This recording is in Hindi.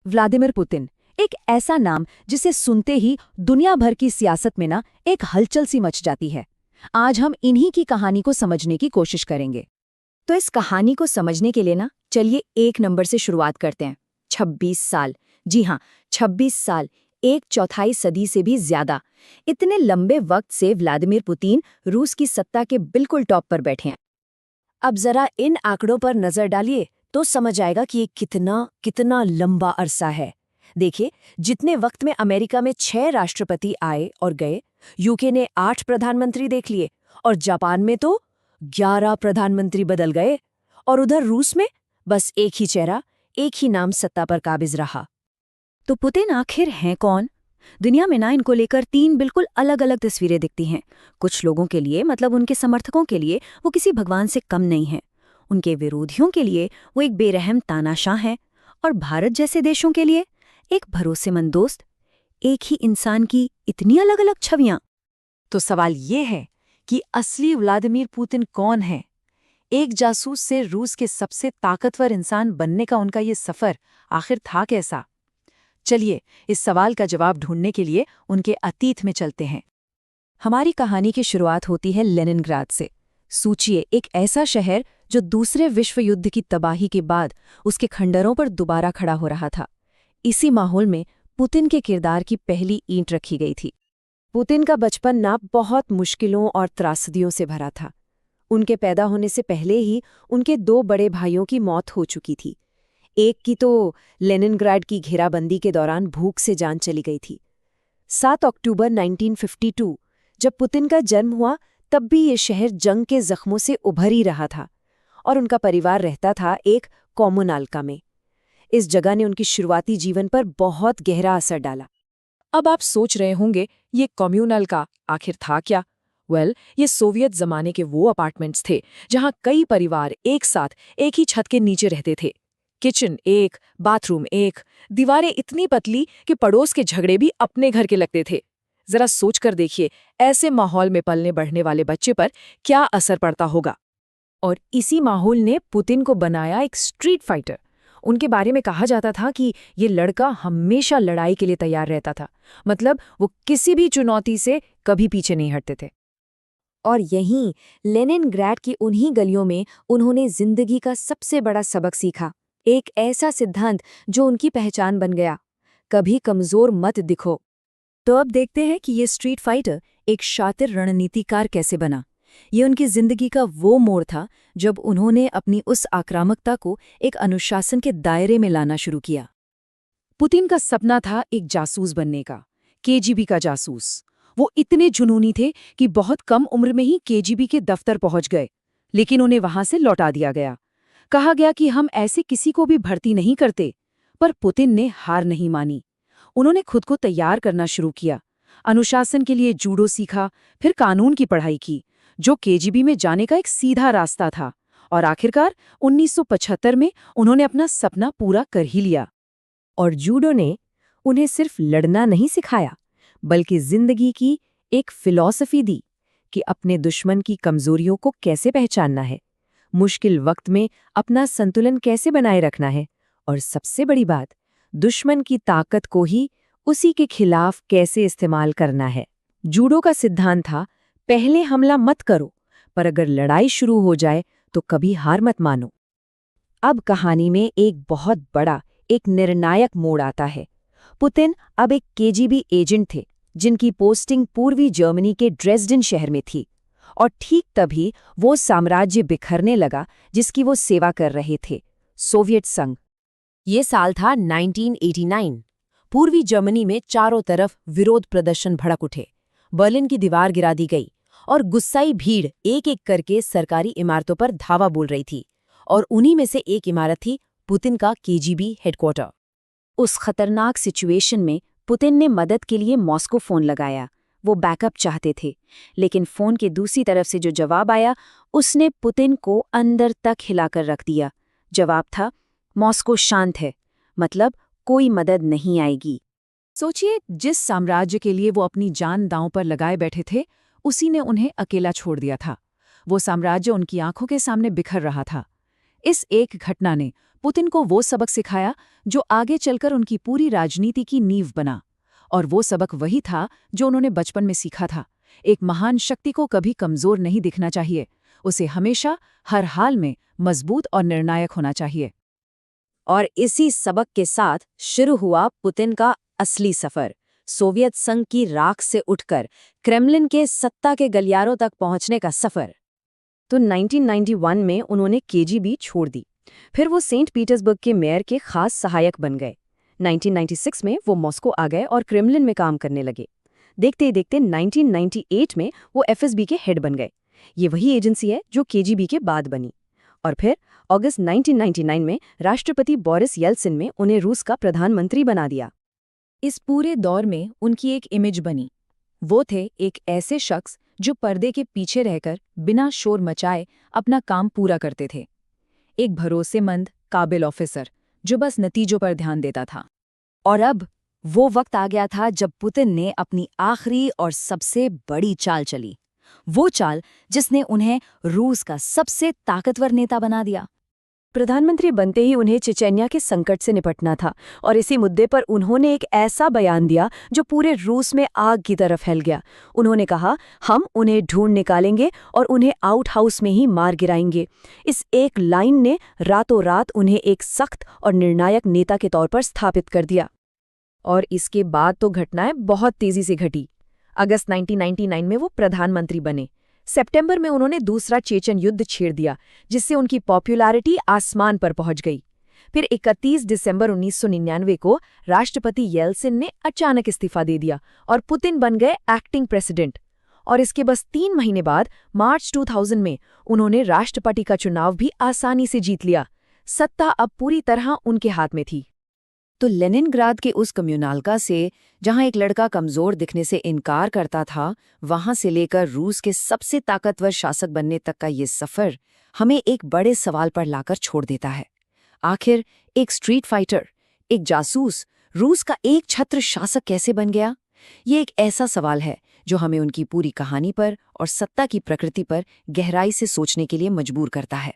व्लादिमीर पुतिन, एक ऐसा नाम जिसे सुनते ही दुनिया भर की सियासत में एक हलचल सी मच जाती है। आज हम इन्हीं की कहानी को समझने की कोशिश करेंगे। तो इस कहानी को समझने के लिए चलिए एक नंबर से शुरुआत करते हैं। 26 साल, जी हाँ, 26 साल, एक चौथाई सदी से भी ज्यादा। इतने लंबे वक्त से व्लादिमीर पुतिन रूस की सत्ता के बिल्कुल टॉप पर बैठे हैं। अब जरा इन आंकड़ों पर नजर डालिए तो समझ आएगा कि ये कितना कितना लंबा अरसा है। देखिए, जितने वक्त में अमेरिका में 6 राष्ट्रपति आए और गए, यूके ने 8 प्रधानमंत्री देख लिए, और जापान में तो 11 प्रधानमंत्री बदल गए, और उधर रूस में बस एक ही चेहरा, एक ही नाम सत्ता पर काबिज रहा। तो पुतिन आखिर हैं कौन? दुनिया में इनको लेकर 3 बिल्कुल अलग अलग तस्वीरें दिखती हैं। कुछ लोगों के लिए, मतलब उनके समर्थकों के लिए, वो किसी भगवान से कम नहीं हैं। उनके विरोधियों के लिए वो एक बेरहम तानाशाह हैं, और भारत जैसे देशों के लिए एक भरोसेमंद दोस्त। एक ही इंसान की इतनी अलग अलग छवियां। तो सवाल ये है कि असली व्लादिमीर पुतिन कौन है? एक जासूस से रूस के सबसे ताकतवर इंसान बनने का उनका ये सफर आखिर था कैसा? चलिए, इस सवाल का जवाब ढूंढने के लिए उनके अतीत में चलते हैं। हमारी कहानी की शुरुआत होती है लेनिनग्राद से। सोचिए, एक ऐसा शहर जो दूसरे विश्व युद्ध की तबाही के बाद उसके खंडरों पर दोबारा खड़ा हो रहा था। इसी माहौल में पुतिन के किरदार की पहली ईंट रखी गई थी। पुतिन का बचपन बहुत मुश्किलों और त्रासदियों से भरा था। उनके पैदा होने से पहले ही उनके 2 बड़े भाइयों की मौत हो चुकी थी। एक की तो लेनिनग्राड की घेराबंदी के दौरान भूख से जान चली गई थी। 7 अक्टूबर 1952 जब पुतिन का जन्म हुआ, तब भी ये शहर जंग के जख्मों से उभर ही रहा था, और उनका परिवार रहता था एक कॉमुनाल्का में। इस जगह ने उनकी शुरुआती जीवन पर बहुत गहरा असर डाला। अब आप सोच रहे होंगे, ये कम्युनल आखिर था क्या? ये सोवियत जमाने के वो अपार्टमेंट्स थे जहां कई परिवार एक साथ एक ही छत के नीचे रहते थे। किचन एक, बाथरूम एक, दीवारें इतनी पतली कि पड़ोस के झगड़े भी अपने घर के लगते थे। जरा सोच कर देखिए, ऐसे माहौल में पलने बढ़ने वाले बच्चे पर क्या असर पड़ता होगा। और इसी माहौल ने पुतिन को बनाया एक स्ट्रीट फाइटर। उनके बारे में कहा जाता था कि ये लड़का हमेशा लड़ाई के लिए तैयार रहता था। मतलब वो किसी भी चुनौती से कभी पीछे नहीं हटते थे। और यहीं लेनिनग्राड की उन्हीं गलियों में उन्होंने जिंदगी का सबसे बड़ा सबक सीखा। एक ऐसा सिद्धांत जो उनकी पहचान बन गया, कभी कमजोर मत दिखो। तो अब देखते हैं कि ये स्ट्रीट फाइटर एक शातिर रणनीतिकार कैसे बना। ये उनकी जिंदगी का वो मोड़ था जब उन्होंने अपनी उस आक्रामकता को एक अनुशासन के दायरे में लाना शुरू किया। पुतिन का सपना था एक जासूस बनने का, केजीबी का जासूस। वो इतने जुनूनी थे कि बहुत कम उम्र में ही केजीबी के दफ्तर पहुंच गए, लेकिन उन्हें वहां से लौटा दिया गया। कहा गया कि हम ऐसे किसी को भी भर्ती नहीं करते। पर पुतिन ने हार नहीं मानी। उन्होंने खुद को तैयार करना शुरू किया। अनुशासन के लिए जूडो सीखा, फिर कानून की पढ़ाई की, जो केजीबी में जाने का एक सीधा रास्ता था। और आखिरकार 1975 में उन्होंने अपना सपना पूरा कर ही लिया। और जूडो ने उन्हें सिर्फ लड़ना नहीं सिखाया, बल्कि जिंदगी की एक फिलॉसफी दी कि अपने दुश्मन की कमजोरियों को कैसे पहचानना है, मुश्किल वक्त में अपना संतुलन कैसे बनाए रखना है, और सबसे बड़ी बात, दुश्मन की ताकत को ही उसी के खिलाफ कैसे इस्तेमाल करना है। जूडो का सिद्धांत था, पहले हमला मत करो, पर अगर लड़ाई शुरू हो जाए तो कभी हार मत मानो। अब कहानी में एक बहुत बड़ा, एक निर्णायक मोड़ आता है। पुतिन अब एक केजीबी एजेंट थे, जिनकी पोस्टिंग पूर्वी जर्मनी के ड्रेसडन शहर में थी। और ठीक तभी वो साम्राज्य बिखरने लगा जिसकी वो सेवा कर रहे थे, सोवियत संघ। ये साल था 1989। पूर्वी जर्मनी में चारों तरफ विरोध प्रदर्शन भड़क उठे। बर्लिन की दीवार गिरा दी गई, और गुस्साई भीड़ एक एक करके सरकारी इमारतों पर धावा बोल रही थी। और उन्हीं में से एक इमारत थी पुतिन का केजीबी हेडक्वार्टर। उस खतरनाक सिचुएशन में पुतिन ने मदद के लिए मॉस्को फोन लगाया। वो बैकअप चाहते थे, लेकिन फोन के दूसरी तरफ से जो जवाब आया, उसने पुतिन को अंदर तक हिलाकर रख दिया। जवाब था, मॉस्को शांत है, मतलब कोई मदद नहीं आएगी। सोचिए, जिस साम्राज्य के लिए वो अपनी जान दांव पर लगाए बैठे थे, उसी ने उन्हें अकेला छोड़ दिया था। वो साम्राज्य उनकी आंखों के सामने बिखर रहा था। इस एक घटना ने पुतिन को वो सबक सिखाया जो आगे चलकर उनकी पूरी राजनीति की नींव बना। और वो सबक वही था जो उन्होंने बचपन में सीखा था। एक महान शक्ति को कभी कमजोर नहीं दिखना चाहिए, उसे हमेशा हर हाल में मजबूत और निर्णायक होना चाहिए। और इसी सबक के साथ शुरू हुआ पुतिन का असली सफर, सोवियत संघ की राख से उठकर क्रेमलिन के सत्ता के गलियारों तक पहुंचने का सफर। तो 1991 में उन्होंने केजीबी छोड़ दी। फिर वो सेंट पीटर्सबर्ग के मेयर के खास सहायक बन गए। 1996 में वो मॉस्को आ गए और क्रेमलिन में काम करने लगे। देखते ही देखते 1998 में वो एफएसबी के हेड बन गए। ये वही एजेंसी है जो केजीबी के बाद बनी। और फिर अगस्त 1999 में राष्ट्रपति बोरिस येल्सिन में उन्हें रूस का प्रधानमंत्री बना दिया। इस पूरे दौर में उनकी एक इमेज बनी। वो थे एक ऐसे शख्स जो पर्दे के पीछे रहकर बिना शोर मचाए अपना काम पूरा करते थे। एक भरोसेमंद, काबिल ऑफिसर जो बस नतीजों पर ध्यान देता था। और अब वो वक्त आ गया था जब पुतिन ने अपनी आखिरी और सबसे बड़ी चाल चली। वो चाल जिसने उन्हें रूस का सबसे ताकतवर नेता बना दिया। प्रधानमंत्री बनते ही उन्हें चेचेन्या के संकट से निपटना था और इसी मुद्दे पर उन्होंने एक ऐसा बयान दिया जो पूरे रूस में आग की तरफ फैल गया। उन्होंने कहा, हम उन्हें ढूंढ निकालेंगे और उन्हें आउट हाउस में ही मार गिराएंगे। इस एक लाइन ने रातों रात उन्हें एक सख्त और निर्णायक नेता के तौर पर स्थापित कर दिया। और इसके बाद तो घटनाएं बहुत तेजी से घटी। अगस्त 1999 में वो प्रधानमंत्री बने। सितंबर में उन्होंने दूसरा चेचन युद्ध छेड़ दिया, जिससे उनकी पॉपुलैरिटी आसमान पर पहुंच गई। फिर 31 दिसंबर 1999 को राष्ट्रपति येल्सिन ने अचानक इस्तीफा दे दिया और पुतिन बन गए एक्टिंग प्रेसिडेंट। और इसके बस 3 महीने बाद मार्च 2000 में उन्होंने राष्ट्रपति का चुनाव भी आसानी से जीत लिया। सत्ता अब पूरी तरह उनके हाथ में थी। तो लेनिनग्राद के उस कम्युनाल्का से, जहां एक लड़का कमजोर दिखने से इनकार करता था, वहां से लेकर रूस के सबसे ताकतवर शासक बनने तक का ये सफर हमें एक बड़े सवाल पर लाकर छोड़ देता है। आखिर एक स्ट्रीट फाइटर, एक जासूस, रूस का एक छत्र शासक कैसे बन गया? ये एक ऐसा सवाल है जो हमें उनकी पूरी कहानी पर और सत्ता की प्रकृति पर गहराई से सोचने के लिए मजबूर करता है।